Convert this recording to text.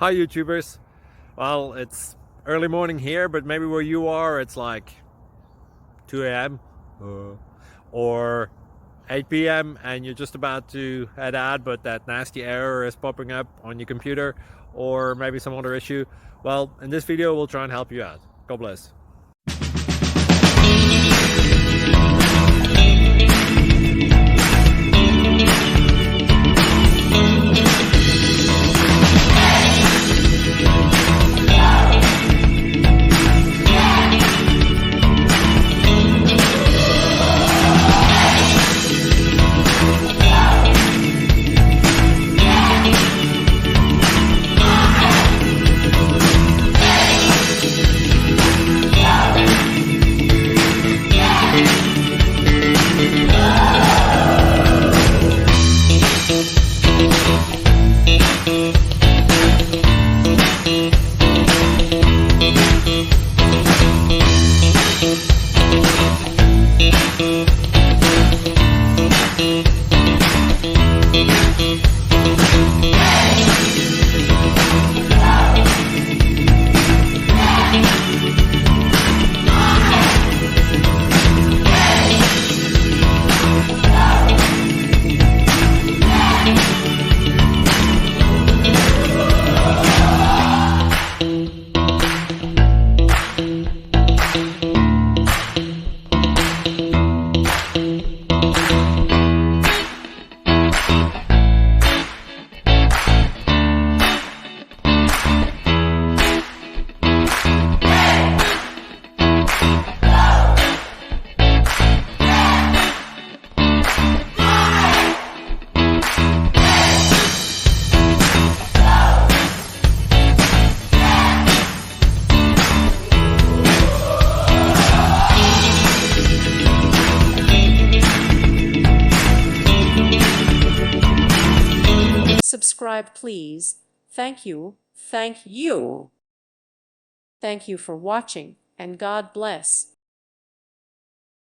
Hi YouTubers. Well, it's early morning here, but maybe where you are it's like 2 a.m. Or 8 p.m. and you're just about to head out, but that nasty error is popping up on your computer, or maybe some other issue. Well, in this video we'll try and help you out. God bless. Subscribe, please. Thank you. Thank you. Thank you for watching, and God bless.